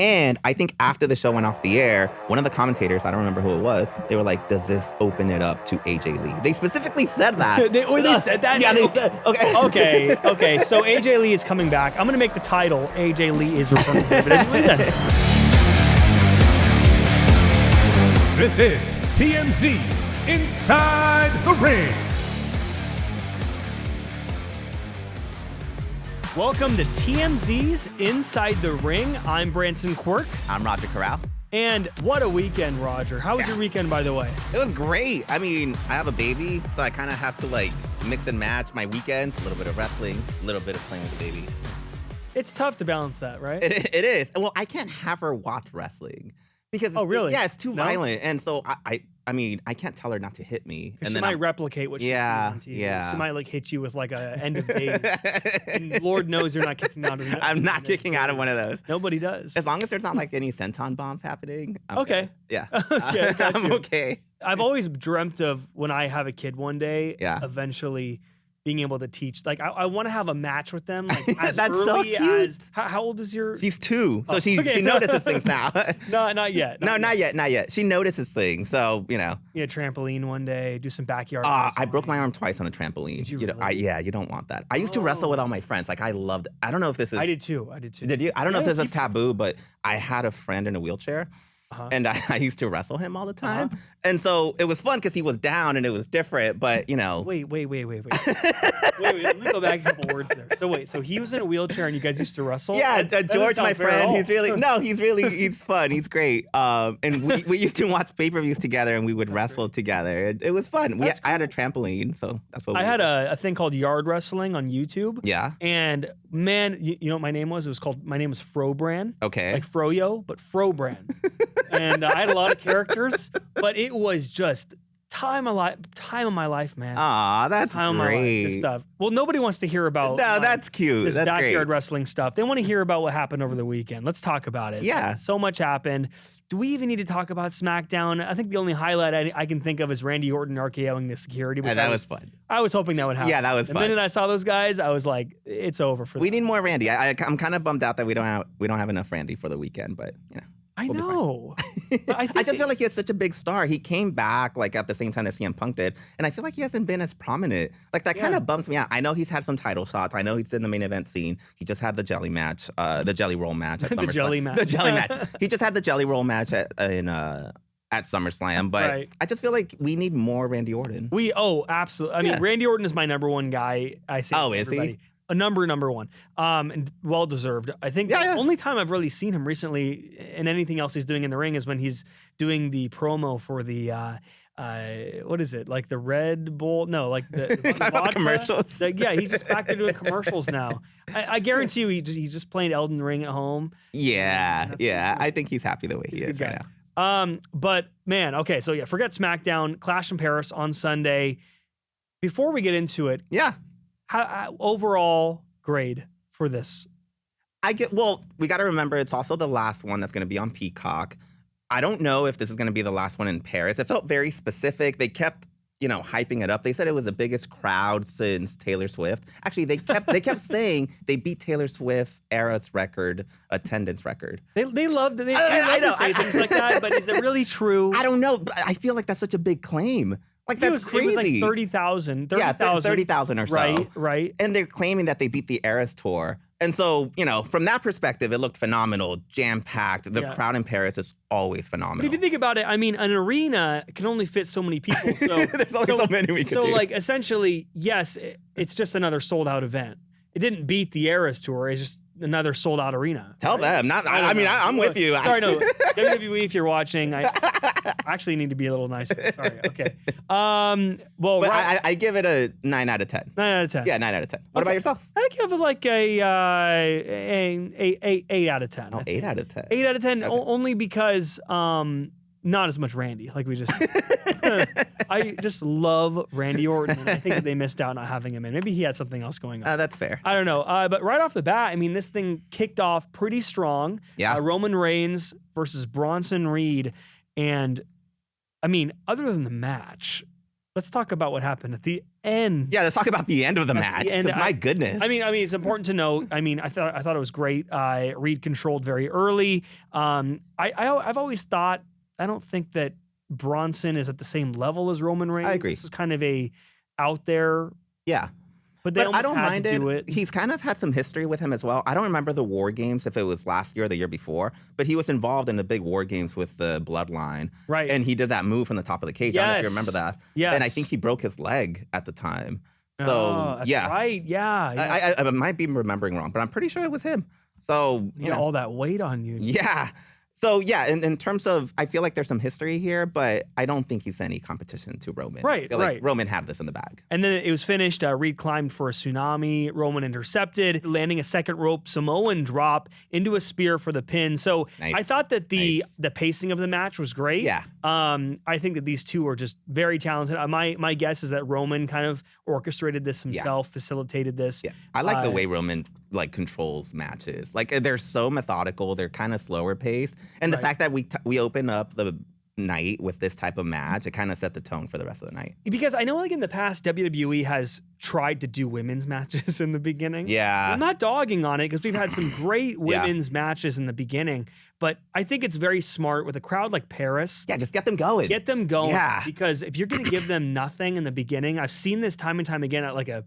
And I think after the show went off the air, one of the commentators, I don't remember who it was, they were like, does this open it up to AJ Lee? They specifically said that. they said that? Yeah, they said, okay. Okay. So AJ Lee is coming back. I'm going to make the title, AJ Lee is returning to WWE then. This is TMZ's Inside the Ring. Welcome to TMZ's Inside the Ring. I'm Branson Quirk. I'm Roger Corral. And what a weekend, Roger. How was your weekend, by the way? It was great. I mean, I have a baby, so I kind of have to like mix and match my weekends. A little bit of wrestling, a little bit of playing with the baby. It's tough to balance that, right? It is. Well, I can't have her watch wrestling because really? It's too violent. And so I mean, I can't tell her not to hit me. And she might replicate what she's doing to you. Yeah. She might like hit you with like a end of days. And Lord knows you're not kicking out of that. I'm not kicking out of one of those. Nobody does. As long as there's not like any senton bombs happening. I'm okay. Good. Yeah. Okay, got I'm you. okay. I've always dreamt of when I have a kid one day, eventually being able to teach. Like, I want to have a match with them. Like, as That's early so cute. as... How old is your... She's 2, so she okay. notices things now. No, not yet. Not yet. She notices things, so, you know. Yeah, trampoline one day, do some backyard. I broke my arm twice on a trampoline. Did you know, really? you don't want that. I used to wrestle with all my friends. Like, I loved... I don't know if this is... I did too. Did you? I don't know if this is taboo, but I had a friend in a wheelchair. And I used to wrestle him all the time. And so it was fun because he was down and it was different, but, you know. Wait. Wait, let me go back a couple words there. So he was in a wheelchair and you guys used to wrestle? Yeah, George, my friend, he's fun. He's great. And we used to watch pay-per-views together and we would wrestle together. It was fun. I had a trampoline, so that's what I had a thing called yard wrestling on YouTube. Yeah. And man, you know what my name was? My name was Frobran. Okay. Like Froyo, but Frobran. And I had a lot of characters, but it was just time of my life, man. Aw, that's time great. Of my life, this stuff. Well, nobody wants to hear about that's cute. This that's backyard great. wrestling stuff. They want to hear about what happened over the weekend. Let's talk about it. Yeah. So much happened. Do we even need to talk about SmackDown? I think the only highlight I can think of is Randy Orton RKOing the security. Which that was fun. I was hoping that would happen. Yeah, that was fun. The minute I saw those guys, I was like, it's over for them. We need more Randy. I'm kind of bummed out that we don't have enough Randy for the weekend, but you know. I know. I just feel like he has such a big star. He came back like at the same time that CM Punk did, and I feel like he hasn't been as prominent. Like that kind of bumps me out. I know he's had some title shots. I know he's in the main event scene. He just had the jelly match, the jelly roll match at SummerSlam. The jelly match. The jelly match. He just had the jelly roll match at SummerSlam, but I just feel like we need more Randy Orton. Absolutely. I mean, Randy Orton is my number one guy. I say. Oh, is he? A number one, and well deserved. I think the only time I've really seen him recently in anything else he's doing in the ring is when he's doing the promo for the what is it, like the Red Bull? No, like the talking about commercials. He's just back to doing commercials now. I guarantee you, he's just playing Elden Ring at home. Yeah. I think he's happy the way he is right now. But man, okay, so forget SmackDown. Clash in Paris on Sunday. Before we get into it, how overall grade for this? We got to remember it's also the last one that's going to be on Peacock. I don't know if this is going to be the last one in Paris. It felt very specific. They kept, hyping it up. They said it was the biggest crowd since Taylor Swift. Actually, they kept saying they beat Taylor Swift's era's attendance record. They loved it. They love to say things like that, but is it really true? I don't know. But I feel like that's such a big claim. Like, that's crazy. It was like 30,000. 30,000 or so. Right. And they're claiming that they beat the Eras Tour. And so, from that perspective, it looked phenomenal, jam-packed. The crowd in Paris is always phenomenal. But if you think about it, I mean, an arena can only fit so many people. So there's only so many we could do. So, like, essentially, yes, it's just another sold-out event. It didn't beat the Eras Tour. It's just another sold-out arena. Tell them. I'm with you. Sorry, no. WWE, if you're watching, I actually need to be a little nicer. Sorry. Okay. I give it a 9 out of 10. 9 out of 10. Yeah, 9 out of 10. What about yourself? I give it like an 8 out of 10. Oh, 8 out of 10. 8 out of 10, okay. Only because not as much Randy, like we just. I just love Randy Orton, and I think that they missed out not having him in. Maybe he had something else going on. That's fair. I don't know. But right off the bat, I mean, this thing kicked off pretty strong. Yeah. Roman Reigns versus Bronson Reed. And, I mean, other than the match, let's talk about what happened at the end. Yeah, let's talk about the end of the match. My goodness. I mean, it's important to know. I mean, I thought it was great. Reed controlled very early. I've always thought, I don't think that Bronson is at the same level as Roman Reigns. I agree. This is kind of a out there. Yeah. But I don't mind it. Do it. He's kind of had some history with him as well. I don't remember the War Games if it was last year or the year before, but he was involved in the big War Games with the Bloodline. Right. And he did that move from the top of the cage. Yes. I don't know if you remember that. Yes. And I think he broke his leg at the time. So, that's right. Yeah. I might be remembering wrong, but I'm pretty sure it was him. So, you got all that weight on you. Yeah. So, yeah, in terms of, I feel like there's some history here, but I don't think he's any competition to Roman. Right, I feel like Roman had this in the bag. And then it was finished. Reed climbed for a tsunami. Roman intercepted, landing a second rope Samoan drop into a spear for the pin. So Nice. I thought that the pacing of the match was great. Yeah. I think that these two are just very talented. My guess is that Roman kind of orchestrated this himself, facilitated this. Yeah, I like the way Roman controls matches. Like they're so methodical, they're kind of slower paced, and the fact that we open up the night with this type of match, it kind of set the tone for the rest of the night. Because I know, like in the past, WWE has tried to do women's matches in the beginning. Yeah, I'm not dogging on it because we've had some great women's matches in the beginning, but I think it's very smart with a crowd like Paris. Yeah, just get them going. Get them going. Yeah. Because if you're going to give them nothing in the beginning, I've seen this time and time again at like a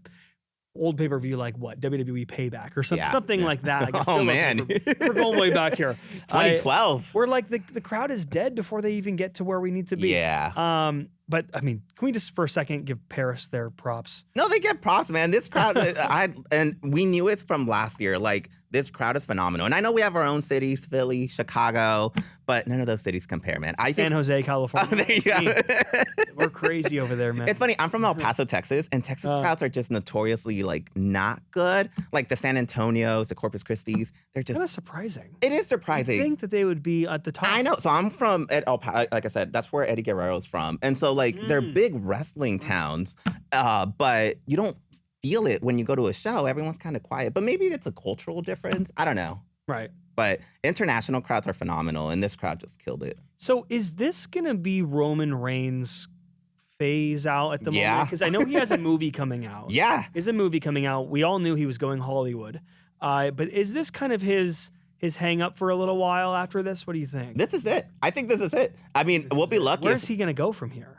old pay-per-view like what? WWE Payback or something like that. Like oh, man. We're going way back here. 2012. We're like the crowd is dead before they even get to where we need to be. Yeah. But I mean, can we just for a second give Paris their props? No, they get props, man. This crowd, and we knew it from last year. Like, this crowd is phenomenal. And I know we have our own cities, Philly, Chicago, but none of those cities compare, man. San Jose, California. Oh, there you go. We're crazy over there, man. It's funny. I'm from El Paso, Texas, and Texas crowds are just notoriously not good. Like the San Antonios, the Corpus Christi's, they're just kind of surprising. It is surprising. I think that they would be at the top. I know. So I'm from El Paso. Like I said, that's where Eddie Guerrero's from, and so they're big wrestling towns, but you don't feel it when you go to a show. Everyone's kind of quiet, but maybe it's a cultural difference. I don't know. Right. But international crowds are phenomenal, and this crowd just killed it. So is this going to be Roman Reigns' phase out at the moment? Because I know he has a movie coming out. Yeah. Is a movie coming out. We all knew he was going Hollywood. But is this kind of his hang up for a little while after this? What do you think? This is it. I think this is it. I mean, we'll be lucky. Where's he going to go from here?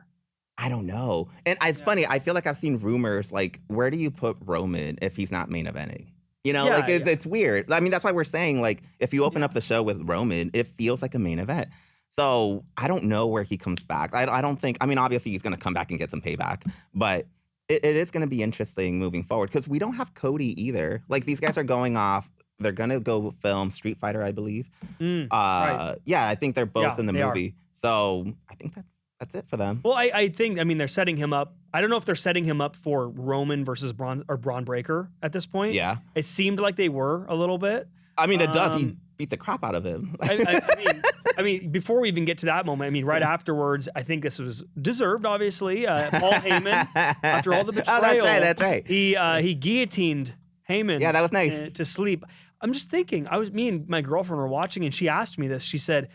I don't know. And it's funny. I feel like I've seen rumors where do you put Roman if he's not main eventing? You know, it's weird. I mean, that's why we're saying if you open up the show with Roman, it feels like a main event. So I don't know where he comes back. I don't think. I mean, obviously he's going to come back and get some payback, but it is going to be interesting moving forward because we don't have Cody either. Like these guys are going off. They're going to go film Street Fighter, I believe. Right. Yeah, I think they're both in the movie. Are. So I think that's it for them. Well, I think, they're setting him up. I don't know if they're setting him up for Roman versus Bron Breakker at this point. Yeah. It seemed like they were a little bit. I mean, it does. He beat the crap out of him. I mean, before we even get to that moment, right afterwards, I think this was deserved, obviously. Paul Heyman, after all the betrayal. Oh, that's right. He guillotined Heyman. Yeah, that was nice. To sleep. I'm just thinking, me and my girlfriend were watching and she asked me this. She said,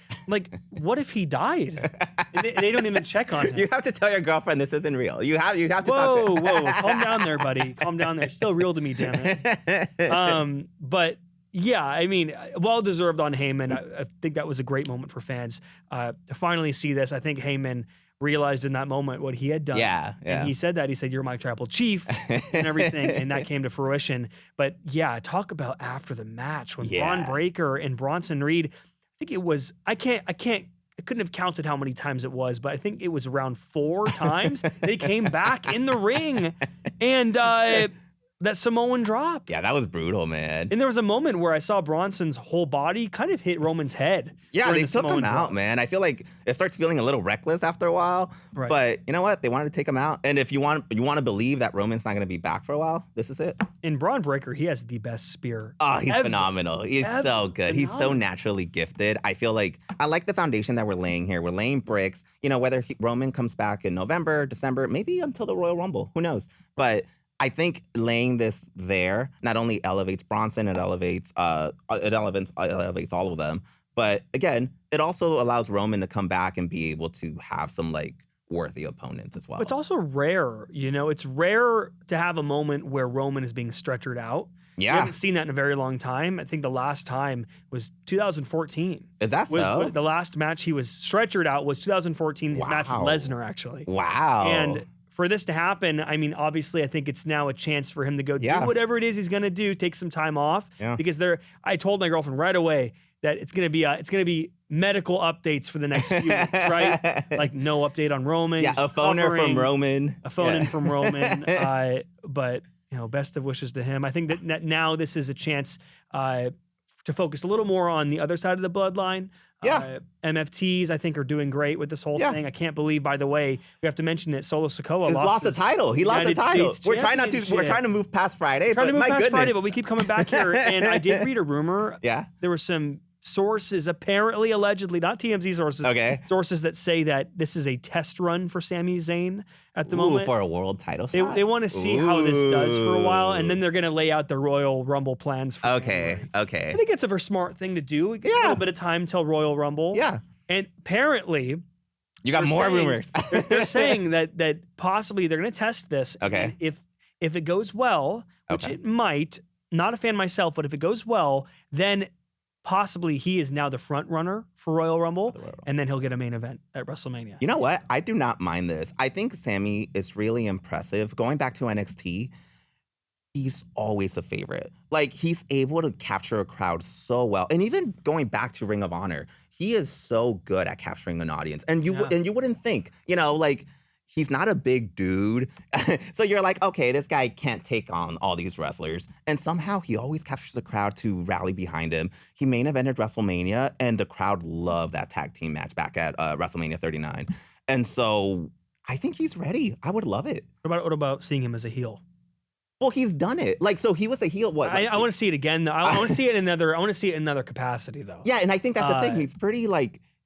what if he died? And they don't even check on him. You have to tell your girlfriend this isn't real. You have to talk to her. Whoa, calm down there, buddy. Calm down there. It's still real to me, damn it. But yeah, I mean, well-deserved on Heyman. I think that was a great moment for fans to finally see this. I think Heyman realized in that moment what he had done. Yeah. And he said that. He said, "You're my tribal chief," and everything, and that came to fruition. But yeah, talk about after the match when Bron Breakker and Bronson Reed. I think it was. I couldn't have counted how many times it was, but I think it was around 4 times they came back in the ring, and that Samoan drop. Yeah, that was brutal, man. And there was a moment where I saw Bronson's whole body kind of hit Roman's head. Yeah, they took him out, man. I feel like it starts feeling a little reckless after a while. Right. But you know what? They wanted to take him out. And if you want to believe that Roman's not going to be back for a while, this is it. In Bron Breakker, he has the best spear. Oh, he's phenomenal. He's so good. He's so naturally gifted. I feel like I like the foundation that we're laying here. We're laying bricks. You know, whether Roman comes back in November, December, maybe until the Royal Rumble. Who knows? But I think laying this there not only elevates Bronson, it elevates all of them. But again, it also allows Roman to come back and be able to have some worthy opponents as well. But it's also rare, you know. It's rare to have a moment where Roman is being stretchered out. Yeah. We haven't seen that in a very long time. I think the last time was 2014. Is that so? The last match he was stretchered out was 2014, his match with Lesnar, actually. Wow. And for this to happen, I mean, obviously, I think it's now a chance for him to go do whatever it is he's going to do, take some time off. Yeah. Because I told my girlfriend right away that it's going to be medical updates for the next few weeks, right? Like no update on Roman. Yeah, a phoner from Roman. A phone in from Roman. But you know, best of wishes to him. I think that now this is a chance to focus a little more on the other side of the bloodline. MFTs, I think, are doing great with this whole thing. I can't believe, by the way, we have to mention it. Solo Sikoa lost the title. He lost the title. We're trying to move past Friday. But we keep coming back here. And I did read a rumor. Yeah. There were some sources, apparently, allegedly, not TMZ sources, sources that say that this is a test run for Sami Zayn at the moment. For a world title shot? They want to see how this does for a while, and then they're going to lay out the Royal Rumble plans for January. I think it's a very smart thing to do. Get a little bit of time till Royal Rumble. Yeah. And apparently... You got more rumors. They're saying that possibly they're going to test this. Okay. And if it goes well, which it might, not a fan myself, but if it goes well, then... possibly he is now the front runner for Royal Rumble, and then he'll get a main event at WrestleMania. You know what? I do not mind this. I think Sami is really impressive. Going back to NXT, he's always a favorite. Like, he's able to capture a crowd so well. And even going back to Ring of Honor, he is so good at capturing an audience. And you wouldn't think, you know, like, he's not a big dude. So you're like, okay, this guy can't take on all these wrestlers. And somehow he always captures the crowd to rally behind him. He main evented WrestleMania, and the crowd loved that tag team match back at WrestleMania 39. And so I think he's ready. I would love it. What about seeing him as a heel? Well, he's done it. Like, so he was a heel. What? I want to see it again, though. I want to see it in another capacity, though. Yeah, and I think that's the thing.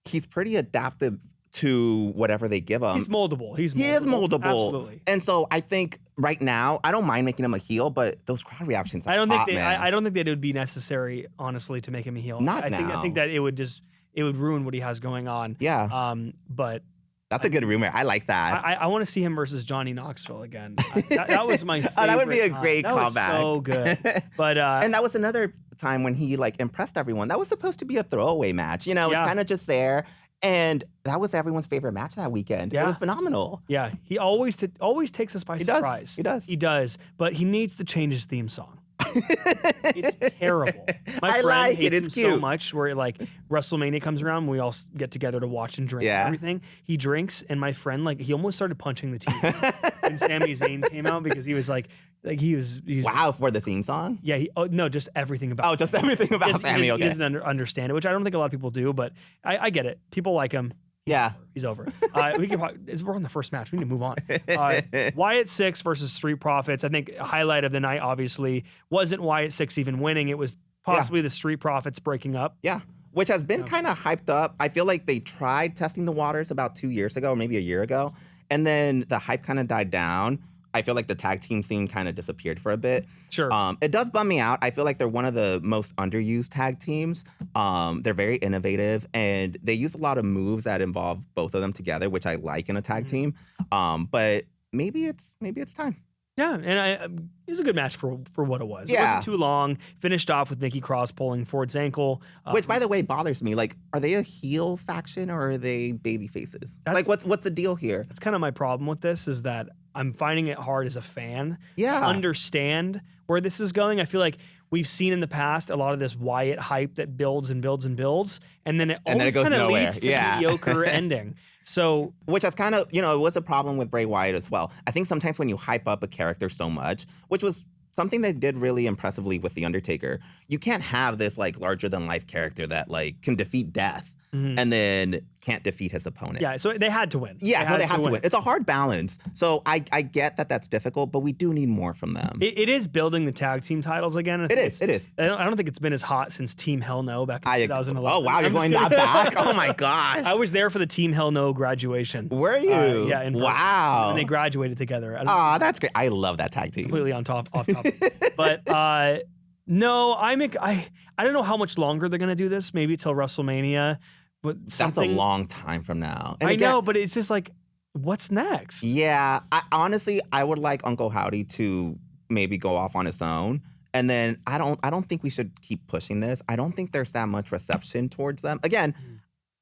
He's pretty adaptive to whatever they give him. He's moldable. He is moldable. Absolutely. And so I think right now, I don't mind making him a heel, but those crowd reactions, I don't think that it would be necessary, honestly, to make him a heel. Not now. I think that it would ruin what he has going on. Yeah. But that's a good rumor. I like that. I want to see him versus Johnny Knoxville again. That was my favorite. That would be a great callback. That was so good. But and that was another time when he impressed everyone. That was supposed to be a throwaway match. You know, it's kind of just there. And that was everyone's favorite match that weekend. Yeah. It was phenomenal. Yeah, he always takes us by surprise. He does. But he needs to change his theme song. It's terrible. My friend like hates him cute. so much where WrestleMania comes around, we all get together to watch and drink and everything. He drinks, and my friend he almost started punching the TV when Sami Zayn came out because he was wow, for the theme song? Yeah, just everything about Sami. Just everything about Sami, okay. He doesn't understand it, which I don't think a lot of people do, but I get it. People like him. He's over. We're on the first match. We need to move on. Wyatt Sicks versus Street Profits. I think a highlight of the night, obviously, wasn't Wyatt Sicks even winning. It was possibly the Street Profits breaking up. Yeah, which has been kind of hyped up. I feel like they tried testing the waters about 2 years ago, or maybe a year ago, and then the hype kind of died down. I feel like the tag team scene kind of disappeared for a bit. Sure. It does bum me out. I feel like they're one of the most underused tag teams. They're very innovative, and they use a lot of moves that involve both of them together, which I like in a tag team. But maybe it's time. Yeah, and it was a good match for what it was. It wasn't too long. Finished off with Nikki Cross pulling Ford's ankle. Which, by the way, bothers me. Are they a heel faction or are they baby faces? What's the deal here? That's kind of my problem with this, is that I'm finding it hard as a fan to Yeah. understand where this is going. I feel like we've seen in the past a lot of this Wyatt hype that builds and builds and builds, and then it always kind of leads to a mediocre ending. So, which has kind of, it was a problem with Bray Wyatt as well. I think sometimes when you hype up a character so much, which was something they did really impressively with The Undertaker, you can't have this larger than life character that can defeat death and then can't defeat his opponent. Yeah, so they had to win. Yeah, they have to win. It's a hard balance. So I get that that's difficult, but we do need more from them. It is building the tag team titles again. It is. I don't think it's been as hot since Team Hell No back in 2011. Oh, wow, you're going that back? Oh, my gosh. I was there for the Team Hell No graduation. Were you? Yeah, in person. Wow. And they graduated together. Oh, that's great. I love that tag team. Completely off topic. But no, I don't know how much longer they're going to do this. Maybe till WrestleMania. But that's a long time from now. And I know, but it's just what's next? Yeah, honestly, I would like Uncle Howdy to maybe go off on his own. And then I don't think we should keep pushing this. I don't think there's that much reception towards them. Again,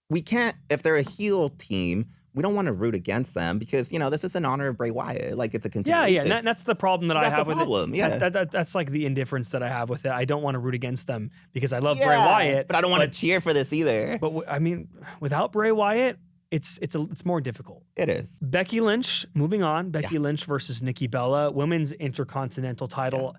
we can't, if they're a heel team, we don't want to root against them because, this is in honor of Bray Wyatt. Like, it's a continuation. Yeah. And that's the problem that I have with it. Yeah. That's like the indifference that I have with it. I don't want to root against them because I love Bray Wyatt. But I don't want to cheer for this either. But I mean, without Bray Wyatt, it's more difficult. It is. Becky Lynch, moving on. Becky Lynch versus Nikki Bella, women's Intercontinental title.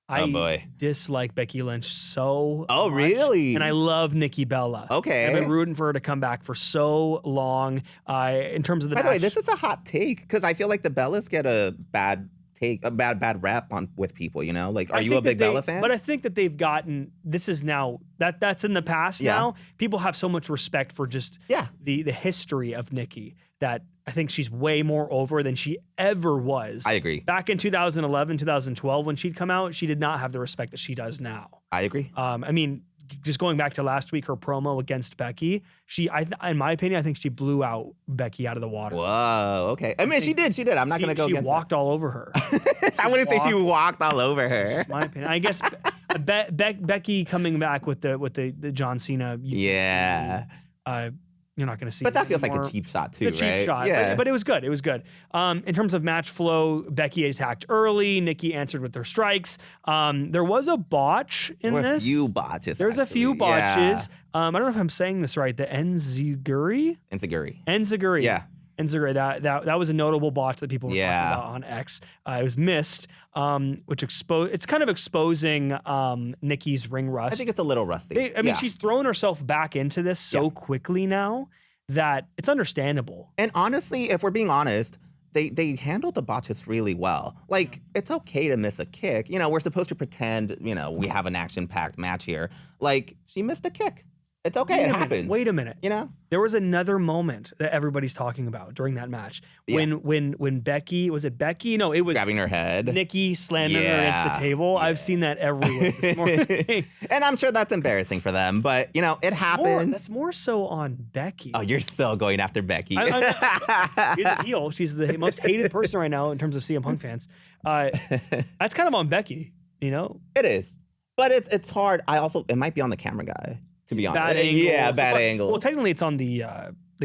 I dislike Becky Lynch so much. Really? And I love Nikki Bella. Okay. I've been rooting for her to come back for so long. In terms of the match. By the way, this is a hot take because I feel like the Bellas get a bad rap with people, Like, are you a big Bella fan? But I think that they've gotten, this is now, that's in the past now. People have so much respect for just the history of Nikki that I think she's way more over than she ever was. I agree. Back in 2011, 2012, when she'd come out, she did not have the respect that she does now. I agree. I mean, just going back to last week, her promo against Becky, in my opinion, I think she blew out Becky out of the water. Whoa, okay. I mean, she did. I'm not going to go against her. She walked all over her. I wouldn't say she walked all over her. That's my opinion. I guess Becky coming back with the John Cena. You're not going to see. But that feels anymore. like a cheap shot too, right? Cheap shot. Yeah. But it was good. It was good. In terms of match flow, Becky attacked early. Nikki answered with her strikes. There was a botch in this. A few botches. There's a few botches. I don't know if I'm saying this right. The Enziguri. Yeah. Enziguri. That was a notable botch that people were talking about on X. It was missed, which it's kind of exposing Nikki's ring rust. I think it's a little rusty. I mean, she's thrown herself back into this so quickly now that it's understandable. And honestly, if we're being honest, they handled the botches really well. Like, it's okay to miss a kick. We're supposed to pretend, we have an action-packed match here. Like, she missed a kick. It's okay. It happens. Wait a minute. There was another moment that everybody's talking about during that match when Becky, was it Becky? No, it was grabbing her head. Nikki slamming her against the table. I've seen that everywhere this morning. And I'm sure that's embarrassing for them, but it happens. That's more so on Becky. Oh, you're still going after Becky. She's a heel. She's the most hated person right now in terms of CM Punk fans. That's kind of on Becky. It is, but it's hard. It might be on the camera guy. To be honest, bad angle. Bad angle. Well, technically, it's on the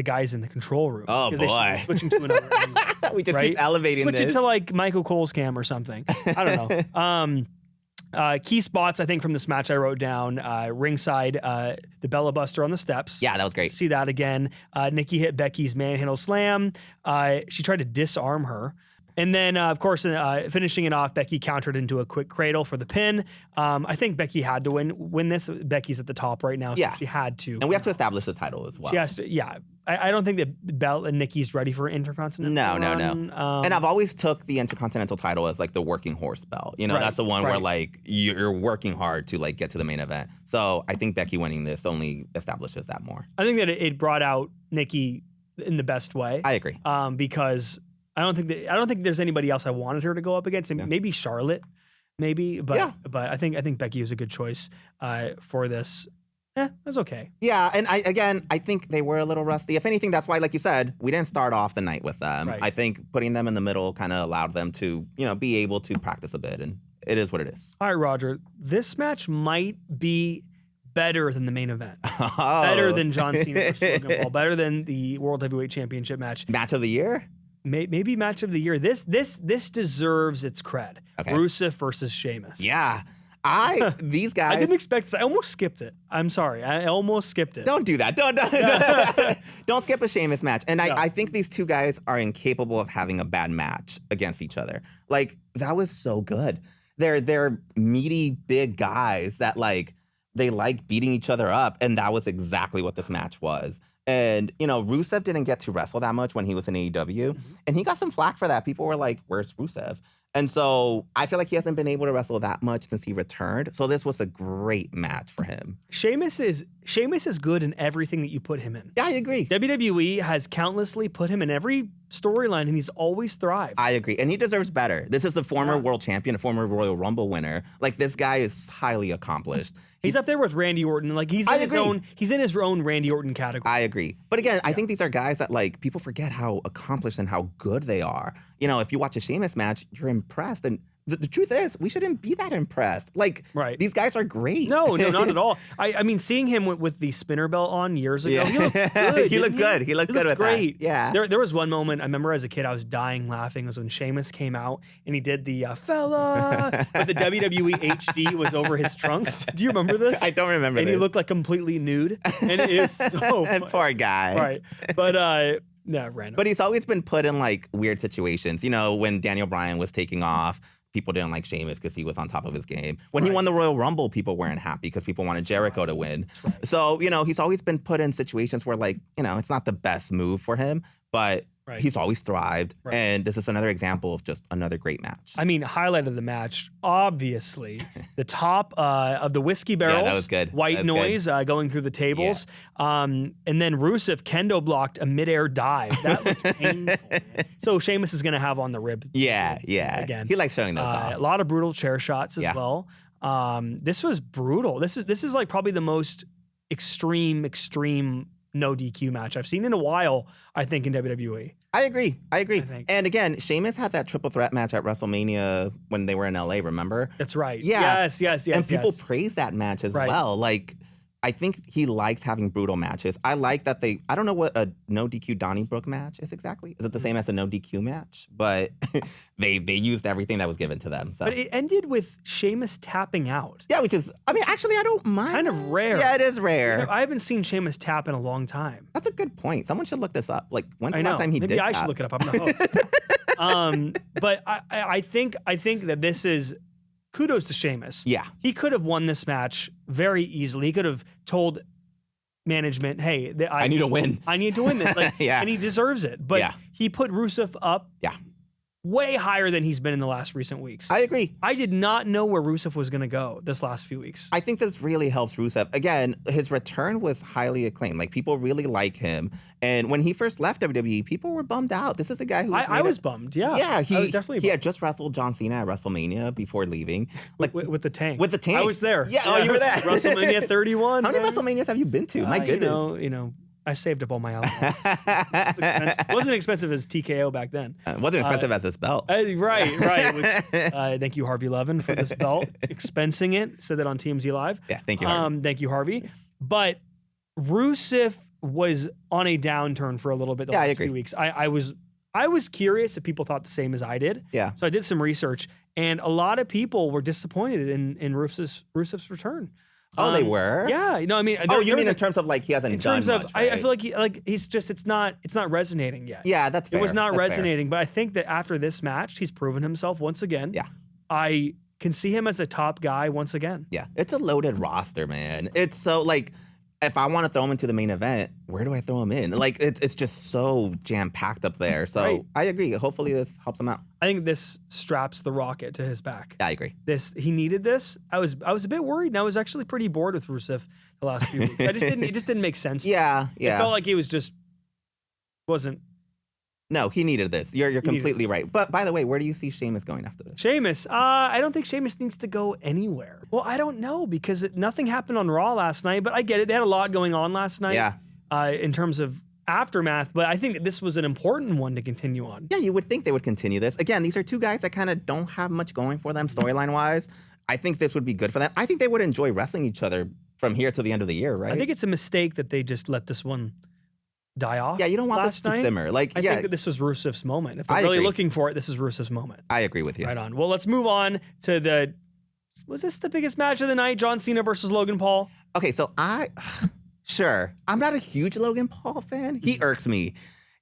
guys in the control room. Oh boy, switching to another angle. We just keep elevating. Switch it to like Michael Cole's cam or something. I don't know. Key spots I think from this match I wrote down ringside, the Bella Buster on the steps. Yeah, that was great. See that again. Nikki hit Becky's manhandle slam. She tried to disarm her. And then, of course, finishing it off, Becky countered into a quick cradle for the pin. I think Becky had to win this. Becky's at the top right now, so she had to. And we have to establish the title as well. She has to, I don't think that Bella and Nikki's ready for Intercontinental. No. And I've always took the Intercontinental title as like the working horse belt. That's the one where like you're working hard to like get to the main event. So I think Becky winning this only establishes that more. I think that it brought out Nikki in the best way. I agree. Because I don't think there's anybody else I wanted her to go up against. Maybe Charlotte, but I think Becky was a good choice for this. That's okay. Yeah, and I think they were a little rusty. If anything, that's why, like you said, we didn't start off the night with them. Right. I think putting them in the middle kind of allowed them to, be able to practice a bit, and it is what it is. All right, Roger, this match might be better than the main event. Better than John Cena versus Logan Paul. Better than the World Heavyweight Championship match. Match of the year? Maybe match of the year. This deserves its cred. Okay. Rusev versus Sheamus. Yeah. These guys. I didn't expect this. I almost skipped it. I'm sorry. I almost skipped it. Don't do that. Don't skip a Sheamus match. And I think these two guys are incapable of having a bad match against each other. Like, that was so good. They're meaty, big guys that like they like beating each other up, and that was exactly what this match was. And, Rusev didn't get to wrestle that much when he was in AEW, and he got some flack for that. People were like, where's Rusev? And so I feel like he hasn't been able to wrestle that much since he returned. So this was a great match for him. Sheamus is good in everything that you put him in. Yeah, I agree. WWE has countlessly put him in every storyline, and he's always thrived. I agree. And he deserves better. This is the former world champion, a former Royal Rumble winner. Like, this guy is highly accomplished. He's up there with Randy Orton. Like he's in his own Randy Orton category. I agree. But again, I think these are guys that like people forget how accomplished and how good they are. You know, if you watch a Sheamus match, you're impressed. And the truth is, we shouldn't be that impressed. Like, these guys are great. No, not at all. I mean, seeing him with the spinner belt on years ago, he looked good. He looked good. He looked good with great. that. Yeah. There was one moment I remember as a kid, I was dying laughing. It was when Sheamus came out and he did the fella, but the WWE HD was over his trunks. Do you remember this? I don't remember. And he looked like completely nude, and it is so. And poor guy. Right, but. Yeah, random. But he's always been put in like weird situations. You know, when Daniel Bryan was taking off, people didn't like Sheamus because he was on top of his game. When he won the Royal Rumble, people weren't happy because people wanted Jericho to win. So, you know, he's always been put in situations where like, you know, it's not the best move for him, but he's always thrived. And this is another example of just another great match. I mean, highlight of the match, obviously, the top of the whiskey barrels. Yeah, that was good. White noise going through the tables. Yeah. And then Rusev kendo blocked a midair dive. That was painful. So Sheamus is going to have on the rib. Yeah. Again. He likes showing those off. A lot of brutal chair shots as well. This was brutal. This is like probably the most extreme no DQ match I've seen in a while, I think, in WWE. I agree. And again, Sheamus had that triple threat match at WrestleMania when they were in LA, remember? That's right. Yeah. Yes. And people praise that match as well. Like, I think he likes having brutal matches. I like that I don't know what a no DQ Donnybrook match is exactly. Is it the same as a no DQ match? But they used everything that was given to them. So. But it ended with Sheamus tapping out. Yeah, which is, I mean, actually, I don't mind. Kind of rare. Yeah, it is rare. You know, I haven't seen Sheamus tap in a long time. That's a good point. Someone should look this up. Like, when's the last time he did Maybe I tap? should look it up. I'm the host. But I think that this is kudos to Sheamus. Yeah. He could have won this match very easily. He could have told management, hey, I need to win. I need to win this. Like, and he deserves it. But he put Rusev up way higher than he's been in the last recent weeks. I agree. I did not know where Rusev was going to go this last few weeks. I think this really helps Rusev. Again, his return was highly acclaimed. Like, people really like him. And when he first left WWE, people were bummed out. This is a guy who I was bummed, yeah. Yeah, I was definitely bummed. He had just wrestled John Cena at WrestleMania before leaving. Like with the tank. With the tank. I was there. Yeah, oh, you were there. WrestleMania 31. How many WrestleManias have you been to? My goodness. You know, I saved up all my alcohol. It wasn't expensive as TKO back then. It wasn't expensive as this belt. Right. Thank you, Harvey Levin, for this belt. Expensing it. Said that on TMZ Live. Yeah, thank you, Harvey. Thank you, Harvey. But Rusev was on a downturn for a little bit the last few weeks. I was curious if people thought the same as I did. Yeah. So I did some research, and a lot of people were disappointed in Rusev's return. Oh, they were? Yeah. No, I mean, you mean in terms of like he hasn't done much, right? I feel like he's just it's not resonating yet. Yeah, that's fair. It was not resonating, fair. But I think that after this match, he's proven himself once again. Yeah. I can see him as a top guy once again. Yeah. It's a loaded roster, man. It's so like, if I want to throw him into the main event, where do I throw him in? Like, it's just so jam-packed up there. So I agree. Hopefully this helps him out. I think this straps the rocket to his back. Yeah, I agree. He needed this. I was a bit worried, and I was actually pretty bored with Rusev the last few weeks. It just didn't make sense. Yeah. It felt like he wasn't. No, he needed this. You're completely right. But by the way, where do you see Sheamus going after this? Sheamus, I don't think Sheamus needs to go anywhere. Well, I don't know because nothing happened on Raw last night, but I get it. They had a lot going on last night. Yeah. In terms of aftermath, but I think that this was an important one to continue on. Yeah, you would think they would continue this. Again, these are two guys that kind of don't have much going for them storyline-wise. I think this would be good for them. I think they would enjoy wrestling each other from here to the end of the year, right? I think it's a mistake that they just let this one die off. Yeah, you don't want this to simmer. Like, I think that this was Rusev's moment. If they're really looking for it, this is Rusev's moment. I agree with you. Right on. Well, let's move on to was this the biggest match of the night? John Cena versus Logan Paul? Okay, so sure. I'm not a huge Logan Paul fan. He irks me.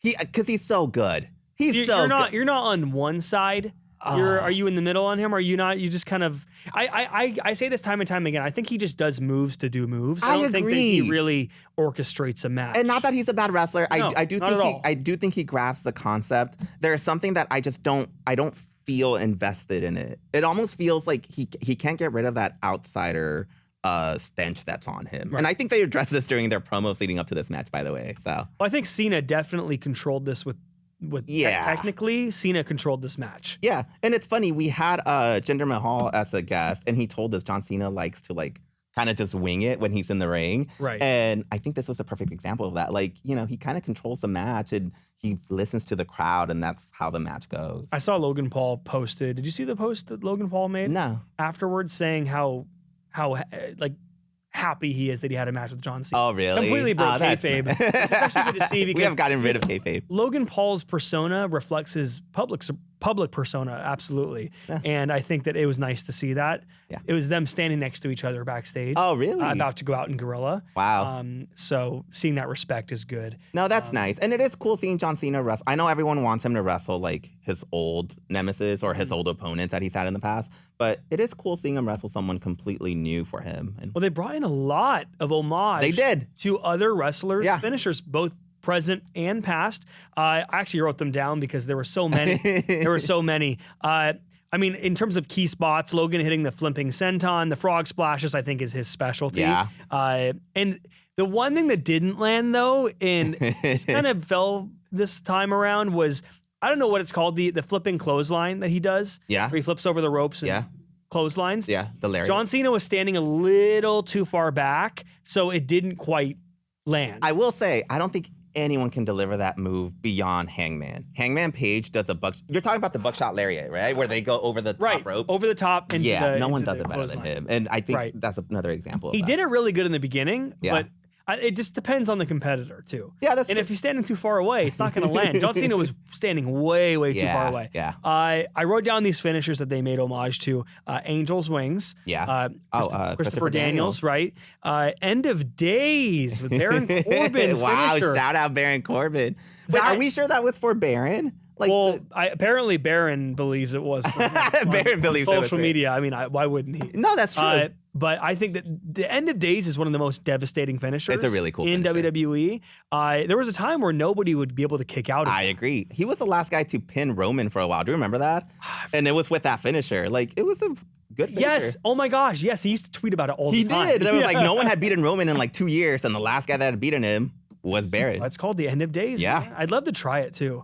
Because he's so good. You're not on one side. Are you in the middle on him? Or are you not? You just kind of. I say this time and time again. I think he just does moves to do moves. I don't think that he really orchestrates a match. And not that he's a bad wrestler. No, I do think he grasps the concept. There's something that I don't feel invested in it. It almost feels like he can't get rid of that outsider stench that's on him. Right. And I think they addressed this during their promos leading up to this match, by the way. So I think Cena definitely controlled this with technically, Cena controlled this match. Yeah, and it's funny, we had Jinder Mahal as a guest, and he told us John Cena likes to like kind of just wing it when he's in the ring. Right. And I think this was a perfect example of that. Like, he kind of controls the match and he listens to the crowd, and that's how the match goes. I saw Logan Paul posted. Did you see the post that Logan Paul made? No. Afterwards, saying how like happy he is that he had a match with John Cena. Oh, really? Completely broke kayfabe. It's actually good to see because we have gotten rid of kayfabe. Logan Paul's persona reflects his public persona, absolutely. Yeah. And I think that it was nice to see that. Yeah. It was them standing next to each other backstage. Oh, really? About to go out in Gorilla. Wow. So seeing that respect is good. No, that's nice. And it is cool seeing John Cena wrestle. I know everyone wants him to wrestle like his old nemesis or his old opponents that he's had in the past, but it is cool seeing him wrestle someone completely new for him. And well, they brought in a lot of homage. They did. To other wrestlers' finishers, both present and past. I actually wrote them down because there were so many. I mean, in terms of key spots, Logan hitting the flipping senton, the frog splashes, I think is his specialty. Yeah. And the one thing that didn't land, though, and it kind of fell this time around was, I don't know what it's called, the flipping clothesline that he does. Yeah. Where he flips over the ropes and clotheslines. Yeah, the lariat. John Cena was standing a little too far back, so it didn't quite land. I will say, I don't think anyone can deliver that move beyond Hangman. Hangman Page does you're talking about the buckshot lariat, right? Where they go over the top rope. Over the top into the no one does it better than him. And I think that's another example of He that. did it really good in the beginning, but it just depends on the competitor, too. Yeah, that's true. If you're standing too far away, it's not going to land. John Cena was standing way too far away. Yeah. I wrote down these finishers that they made homage to. Angel's Wings. Yeah. Christopher Daniels, right? End of Days with Baron Corbin's finisher. Shout out Baron Corbin. Wait, are we sure that was for Baron? Like apparently Baron believes it was. Baron believes social media. I mean, why wouldn't he? No, that's true. But I think that the End of Days is one of the most devastating finishers. It's a really cool in finisher. WWE. There was a time where nobody would be able to kick out of I agree. He was the last guy to pin Roman for a while. Do you remember that? And it was with that finisher. Like, it was a good finisher. Yes. Oh my gosh. Yes. He used to tweet about it all the time. He did. There was like no one had beaten Roman in like 2 years, and the last guy that had beaten him was Baron. That's called the End of Days. Yeah. Man. I'd love to try it too.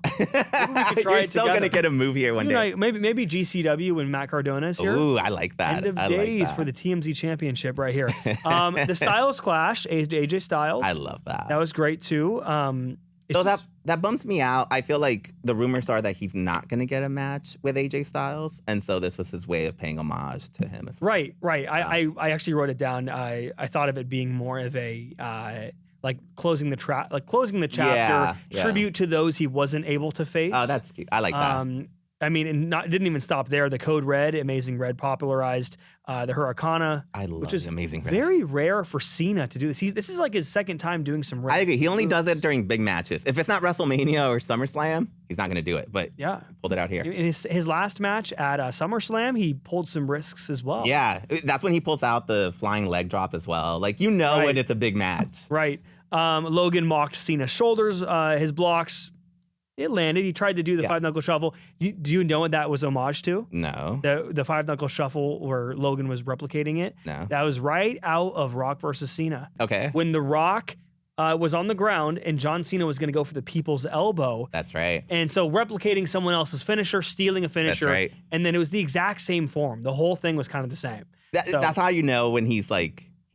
You're still going to get a move here one day. Maybe GCW when Matt Cardona is here. Ooh, I like that. End of Days for the TMZ Championship right here. The Styles Clash, AJ Styles. I love that. That was great too. So that bumps me out. I feel like the rumors are that he's not going to get a match with AJ Styles, and so this was his way of paying homage to him as well. Right. I actually wrote it down. I thought of it being more of a like closing the chapter, tribute to those he wasn't able to face. Oh, that's cute. I like that. I mean, it didn't even stop there. The Code Red, Amazing Red popularized the Hurricane, which is Amazing Red. Very rare for Cena to do this. This is like his second time doing some red. I agree. He only does it during big matches. If it's not WrestleMania or SummerSlam, he's not going to do it. But pulled it out here. In his last match at SummerSlam, he pulled some risks as well. Yeah, that's when he pulls out the flying leg drop as well. Like, when it's a big match. Right. Logan mocked Cena's shoulders, his blocks. It landed. He tried to do the 5-knuckle shuffle. Do you know what that was homage to? No. The 5-knuckle shuffle where Logan was replicating it? No. That was right out of Rock versus Cena. Okay. When The Rock was on the ground and John Cena was going to go for the people's elbow. That's right. And so replicating someone else's finisher, stealing a finisher. That's right. And then it was the exact same form. The whole thing was kind of the same. That's how you know when he's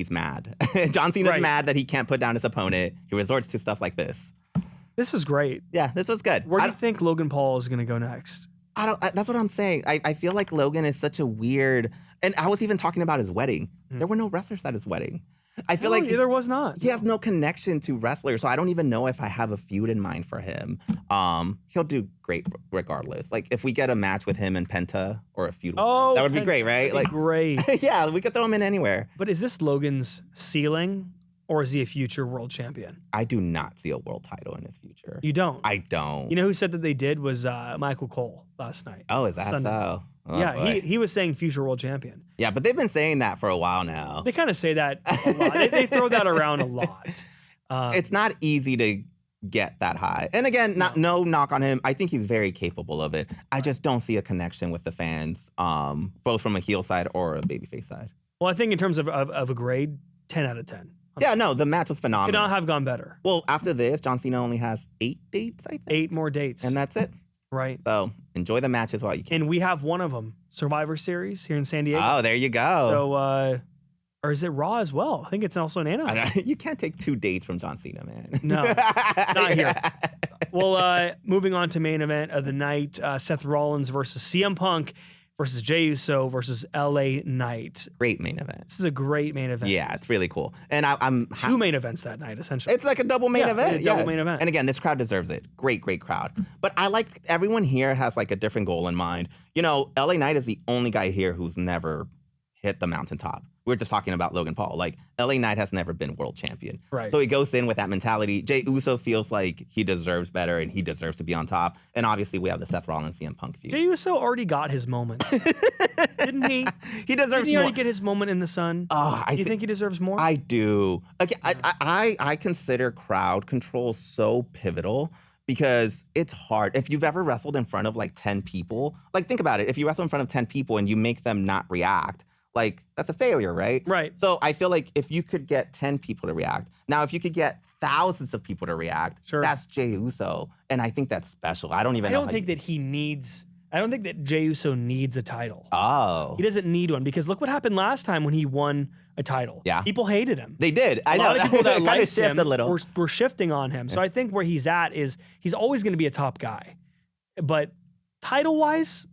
mad. John Cena's mad that he can't put down his opponent. He resorts to stuff like this. This was great. Yeah, this was good. Where do you think Logan Paul is going to go next? That's what I'm saying. I feel like Logan is such a weird, and I was even talking about his wedding. There were no wrestlers at his wedding. I feel like there was not. He has no connection to wrestlers, so I don't even know if I have a feud in mind for him. He'll do great regardless. Like, if we get a match with him and Penta or a feud with him, that would be great, right? That'd be great. Yeah, we could throw him in anywhere. But is this Logan's ceiling? Or is he a future world champion? I do not see a world title in his future. You don't? I don't. You know who said that they did was Michael Cole last night. Oh, is that Sunday. So? Oh, yeah, boy. he was saying future world champion. Yeah, but they've been saying that for a while now. They kind of say that a lot. They throw that around a lot. It's not easy to get that high. And again, no knock on him. I think he's very capable of it. I just don't see a connection with the fans, both from a heel side or a babyface side. Well, I think in terms of a grade, 10 out of 10. Yeah, no, the match was phenomenal. Could not have gone better. Well, after this, John Cena only has 8 dates, I think. 8 more dates. And that's it. Right. So enjoy the matches while you can. And we have one of them, Survivor Series here in San Diego. Oh, there you go. So Or is it Raw as well? I think it's also in Anaheim. You can't take 2 dates from John Cena, man. No, not here. Well, moving on to main event of the night, Seth Rollins versus CM Punk versus Jey Uso versus LA Knight. Great main event. This is a great main event. Yeah, it's really cool. And I'm 2 main events that night, essentially. It's like a double main event. Double main event. And again, this crowd deserves it. Great crowd. But I like everyone here has like a different goal in mind. You know, LA Knight is the only guy here who's never hit the mountaintop. We're just talking about Logan Paul. Like, LA Knight has never been world champion. Right. So he goes in with that mentality. Jey Uso feels like he deserves better and he deserves to be on top. And obviously, we have the Seth Rollins CM Punk feud. Jey Uso already got his moment. Didn't he? He deserves Didn't he more. already get his moment in the sun? Do you think he deserves more? I do. Again, I consider crowd control so pivotal because it's hard. If you've ever wrestled in front of like 10 people, like think about it. If you wrestle in front of 10 people and you make them not react, like that's a failure, right? Right. So I feel like if you could get 10 people to react, now if you could get thousands of people to react, that's Jey Uso. And I think that's special. I don't think that Jey Uso needs a title. Oh. He doesn't need one because look what happened last time when he won a title. Yeah. People hated him. They did. A lot of people that liked him a little. were shifting on him. So I think where he's at is he's always going to be a top guy. But title-wise,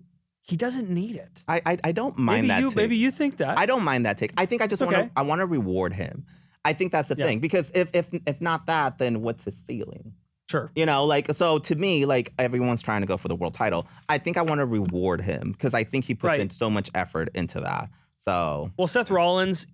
he doesn't need it. I don't mind that take. Maybe you think that. I don't mind that take. I think I just want to reward him. I think that's the thing. Because if not that, then what's his ceiling? Sure. You know, like, so to me, like, everyone's trying to go for the world title. I think I want to reward him because I think he puts in so much effort into that. So. Well, Seth Rollins,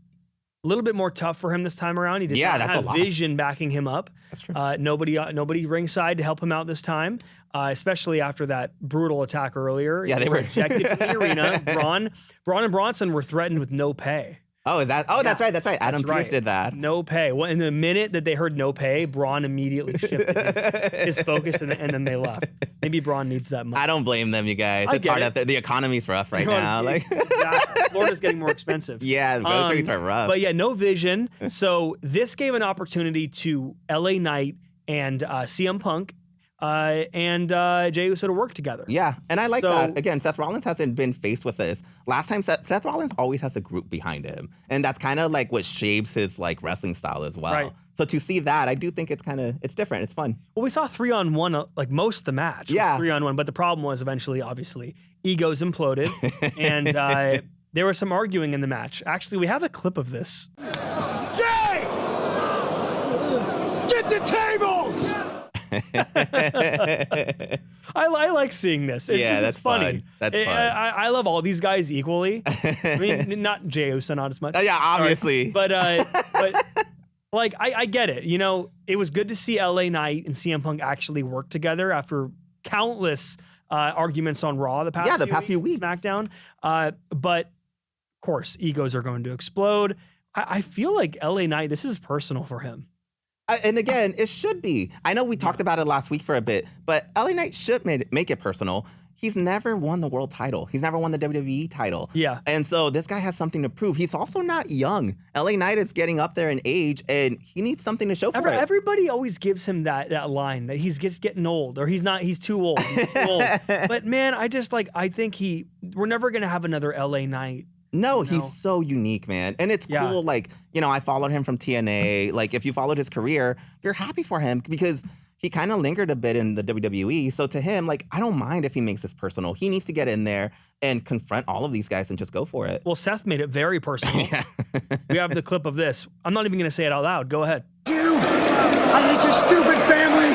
a little bit more tough for him this time around. He did not have Vision backing him up. That's true. Nobody ringside to help him out this time, especially after that brutal attack earlier. Yeah, they were ejected from the arena. Braun and Bronson were threatened with no pay. Oh, is that? Oh, yeah. That's right. Adam Pearce did that. No pay. Well, in the minute that they heard no pay, Braun immediately shifted his focus, and then they left. Maybe Braun needs that money. I don't blame them, you guys. It's hard out there. The economy's rough right now. Florida's getting more expensive. Yeah, the groceries are rough. But yeah, no Vision. So this gave an opportunity to LA Knight and CM Punk and Jey Uso to work together. Yeah, and I like that. Again, Seth Rollins hasn't been faced with this. Last time, Seth Rollins always has a group behind him. And that's kind of like what shapes his like wrestling style as well. Right. So to see that, I do think it's different. It's fun. Well, we saw 3-on-1 like most of the match. Yeah. 3-on-1, but the problem was eventually, obviously, egos imploded. And there was some arguing in the match. Actually, we have a clip of this. Jay! Get the tables! I like seeing this. It's funny. That's fun. I love all these guys equally. I mean, not Jey Uso, not as much. Yeah, obviously. But like I get it. You know, it was good to see LA Knight and CM Punk actually work together after countless arguments on Raw the past few weeks. SmackDown. But of course, egos are going to explode. I feel like LA Knight, this is personal for him. And again, it should be. I know we talked about it last week for a bit, but LA Knight should make it personal. He's never won the world title. He's never won the WWE title. Yeah. And so this guy has something to prove. He's also not young. LA Knight is getting up there in age, and he needs something to show for it. Everybody always gives him that line that he's just getting old, or he's too old. He's too old. But man, I think we're never going to have another LA Knight. No, he's so unique, man. And it's cool. Like, you know, I followed him from TNA. Like, if you followed his career, you're happy for him because he kind of lingered a bit in the WWE. So to him, like, I don't mind if he makes this personal. He needs to get in there and confront all of these guys and just go for it. Well, Seth made it very personal. We have the clip of this. I'm not even going to say it out loud. Go ahead. You, I hate your stupid family.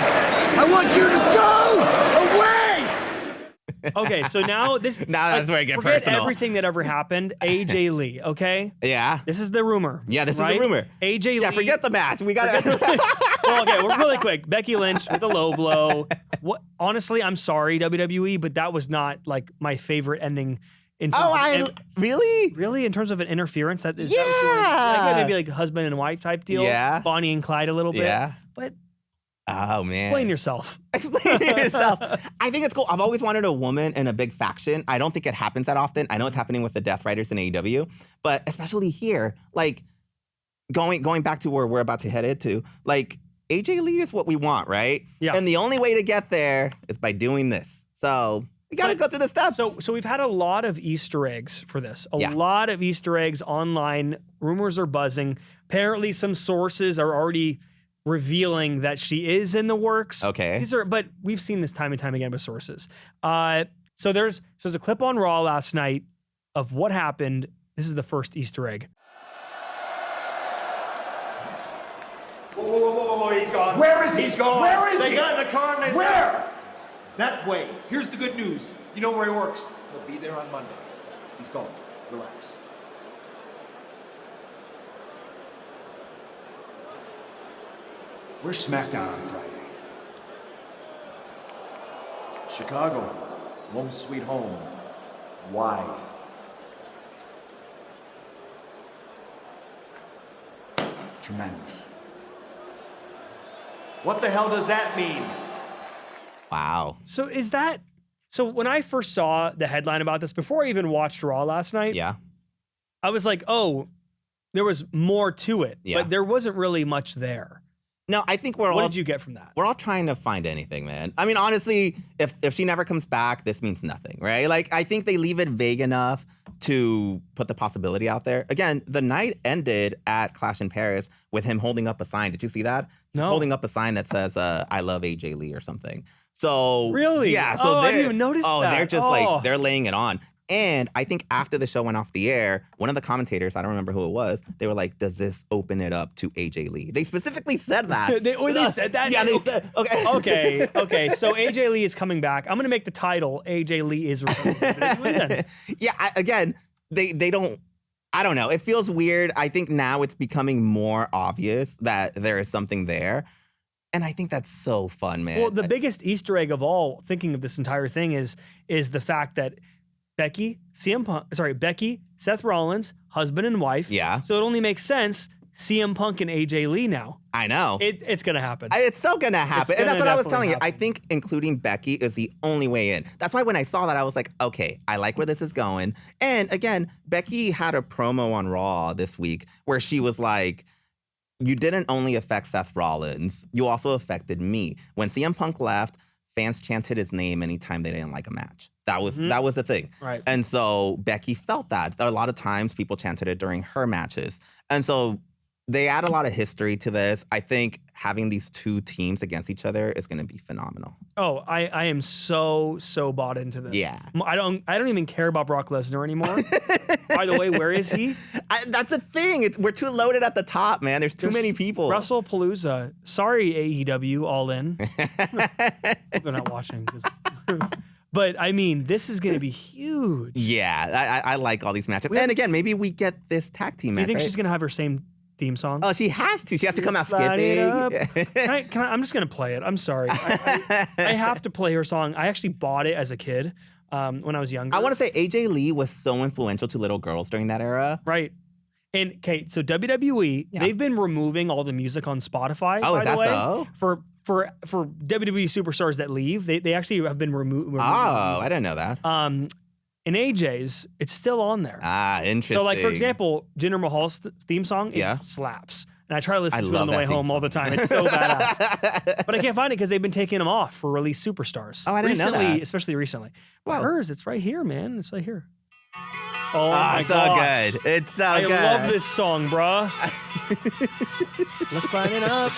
I want you to go away. Okay, so now that's where I get personal. Everything that ever happened, AJ Lee, okay? Yeah. This is the rumor. Yeah, this is the rumor. AJ Lee. Yeah, forget the match. We got to. Well, okay, we're really quick. Becky Lynch with a low blow. Honestly, I'm sorry, WWE, but that was not like my favorite ending. Really? Really? In terms of an interference? That what maybe like husband and wife type deal? Yeah. Bonnie and Clyde a little bit. Yeah. But oh, man. Explain yourself. Explain yourself. I think it's cool. I've always wanted a woman in a big faction. I don't think it happens that often. I know it's happening with the Death Riders in AEW, but especially here, like going back to where we're about to head into, like AJ Lee is what we want, right? Yeah. And the only way to get there is by doing this. So You got to go through the steps. So we've had a lot of Easter eggs for this. A Yeah. lot of Easter eggs online. Rumors are buzzing. Apparently, some sources are already revealing that she is in the works. Okay. But we've seen this time and time again with sources. So there's a clip on Raw last night of what happened. This is the first Easter egg. Whoa, he's gone. Where is he? He's gone. Where is They he? got in the car and they Where? That way. Here's the good news. You know where he works. He'll be there on Monday. He's gone. Relax. Where's SmackDown on Friday? Chicago. Home sweet home. Why? Tremendous. What the hell does that mean? Wow. So when I first saw the headline about this, before I even watched Raw last night, Yeah. I was like, oh, there was more to it, Yeah. but there wasn't really much there. No, I think What did you get from that? we're all trying to find anything, man. I mean, honestly, if she never comes back, this means nothing, right? Like, I think they leave it vague enough to put the possibility out there. Again, the night ended at Clash in Paris with him holding up a sign. Did you see that? He's No. holding up a sign that says, I love AJ Lee or something. So Really? Yeah. So Oh, I didn't they're- even notice Oh, that. they're just Oh. like, they're laying it on. And I think after the show went off the air, one of the commentators, I don't remember who it was, they were like, does this open it up to AJ Lee? They specifically said that. they said that? Yeah, they Okay. said, okay. Okay. So AJ Lee is coming back. I'm going to make the title AJ Lee is returning. Yeah, again, they don't, I don't know. It feels weird. I think now it's becoming more obvious that there is something there. And I think that's so fun, man. Well, the biggest Easter egg of all, thinking of this entire thing, is the fact that Becky, Seth Rollins, husband and wife. Yeah. So it only makes sense CM Punk and AJ Lee now. I know. It's going to happen. It's so gonna happen. It's And that's gonna what I was definitely telling you. I happen. think including Becky is the only way in. That's why when I saw that, I was like, okay, I like where this is going. And again, Becky had a promo on Raw this week where she was like, you didn't only affect Seth Rollins, you also affected me. When CM Punk left, fans chanted his name anytime they didn't like a match. That was the thing. Right. And so Becky felt that. A lot of times people chanted it during her matches. And so they add a lot of history to this. I think having these two teams against each other is going to be phenomenal. Oh, I am so bought into this. Yeah. I don't even care about Brock Lesnar anymore. By the way, where is he? That's the thing. We're too loaded at the top, man. There's too many people. WrestlePalooza. Sorry, AEW, all in. They're not watching. But I mean, this is going to be huge. Yeah, I like all these matches. We And haven't again, maybe we get this tag team Do match. you think right? she's going to have her same theme song? Oh, she has to. She has to come out Slide it up. skipping. Can I, I'm just going to play it. I'm sorry. I have to play her song. I actually bought it as a kid when I was younger. I want to say AJ Lee was so influential to little girls during that era. Right. And Kate, so WWE, Yeah. they've been removing all the music on Spotify. Oh, by is the that way, so? For WWE superstars that leave, they actually have been removed. Oh, I didn't know that. In AJ's, it's still on there. Interesting. So, like for example, Jinder Mahal's theme song, it Yeah. slaps. And I try to listen to it love on the way that theme home all the time. It's so badass. But I can't find it because they've been taking them off for release superstars. Oh, I didn't know recently, that. especially recently. But Wow. hers, it's right here, man. It's right here. Oh my so gosh. good. It's so I good. love this song, bruh. Let's line it up.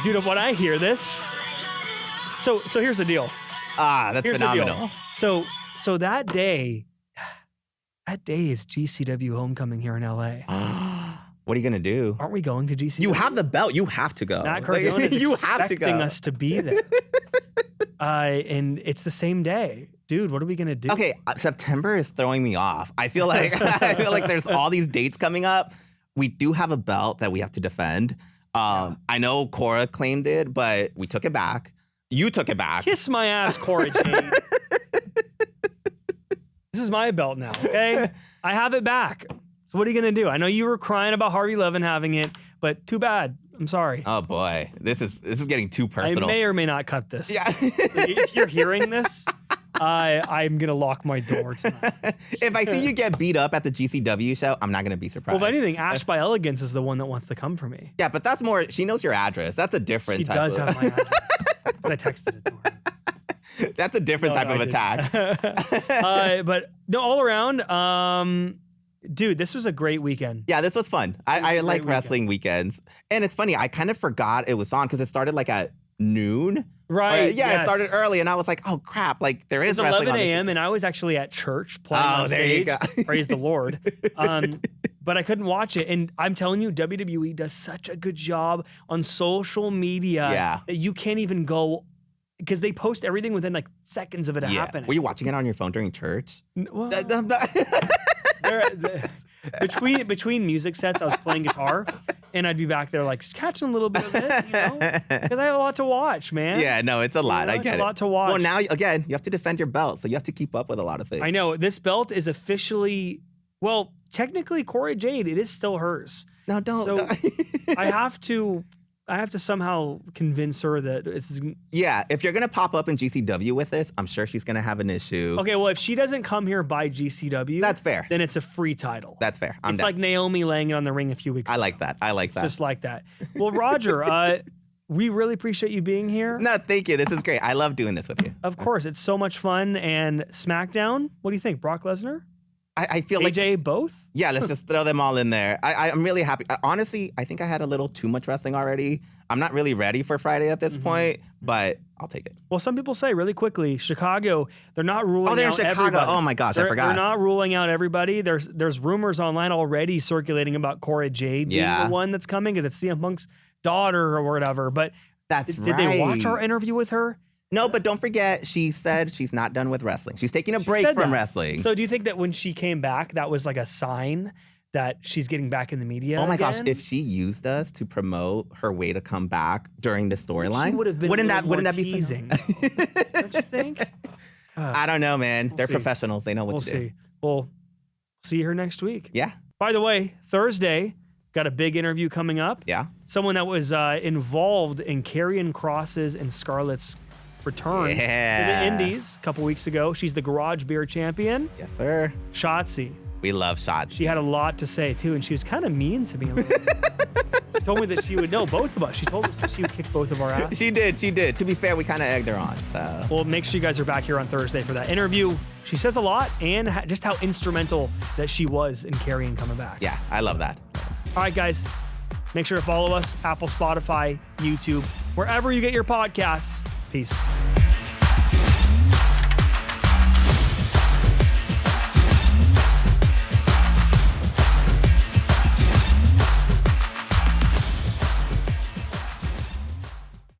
Dude, when I hear this. So here's the deal. That's Here's phenomenal. the deal. So that day is GCW homecoming here in LA. What are you gonna do? Aren't we going to GCW? You have the belt. You have to go. Matt Cardone is you have to expecting go. us to be there. And it's the same day. Dude, what are we going to do? Okay, September is throwing me off. I feel like there's all these dates coming up. We do have a belt that we have to defend. I know Cora claimed it, but we took it back. You took it back. Kiss my ass, Corey Jade. This is my belt now, okay? I have it back. So what are you going to do? I know you were crying about Harvey Levin having it, but too bad. I'm sorry. Oh boy, this is getting too I personal. may or may not cut this. Yeah. If you're hearing this, I'm going to lock my door tonight. If I see you get beat up at the GCW show, I'm not gonna be surprised. Well, if anything, Ash by Elegance is the one that wants to come for me. Yeah, but that's more. She knows your address. That's a different. She type does of, have my address. But I texted it to her. That's a different type of attack. But no, all around, dude, this was a great weekend. Yeah, this was fun. I like wrestling weekends. And it's funny, I kind of forgot it was on because it started like at noon. Right. It started early, and I was like, "Oh crap!" Like there is wrestling. 11 a.m. and I was actually at church playing on there stage. you go. Praise the Lord. But I couldn't watch it, and I'm telling you, WWE does such a good job on social media that you can't even go because they post everything within like seconds of it happening. Were you watching it on your phone during church? Well, between music sets, I was playing guitar, and I'd be back there like just catching a little bit of it, you know, because I have a lot to watch, man. Yeah, no, it's a lot. I get it. It's a lot to watch. Well, now again, you have to defend your belt, so you have to keep up with a lot of things. I know this belt is officially, well, technically, Cora Jade, it is still hers. No, don't. So I have to somehow convince her that it's. Yeah, if you're gonna pop up in GCW with this, I'm sure she's gonna have an issue. Okay, well, if she doesn't come here by GCW, that's fair. Then it's a free title. That's fair. It's down. Like Naomi laying it on the ring a few weeks ago. I like that. It's just like that. Well, Roger, we really appreciate you being here. No, thank you. This is great. I love doing this with you. Of course, it's so much fun. And SmackDown, what do you think? Brock Lesnar? I feel AJ, like both? Yeah, let's just throw them all in there. I'm really happy. Honestly, I think I had a little too much wrestling already. I'm not really ready for Friday at this point, but I'll take it. Well, some people say really quickly, Chicago, they're not ruling out they're in Chicago. Everybody. Oh my gosh, I forgot. They're not ruling out everybody. There's rumors online already circulating about Cora Jade being the one that's coming because it's CM Punk's daughter or whatever. But did they watch our interview with her? No, but don't forget, she said she's not done with wrestling. She's taking a break from wrestling. So do you think that when she came back, that was like a sign that she's getting back in the media Oh my again? gosh, if she used us to promote her way to come back during the storyline, she would have been wouldn't that be teasing? Don't you think? I don't know, man. They're professionals. They know what to do. We'll see. We'll see her next week. Yeah. By the way, Thursday, got a big interview coming up. Yeah. Someone that was involved in Karrion Kross's and Scarlett's return to the Indies a couple weeks ago. She's the Garage Beer champion. Yes, sir. Shotzi. We love Shotzi. She had a lot to say, too, and she was kind of mean to me a little bit. She told me that she would, no, both of us. She told us that she would kick both of our asses. She did. To be fair, we kind of egged her on. So. Well, make sure you guys are back here on Thursday for that interview. She says a lot, and just how instrumental that she was in Karrion coming back. Yeah, I love that. All right, guys. Make sure to follow us, Apple, Spotify, YouTube, wherever you get your podcasts. Peace.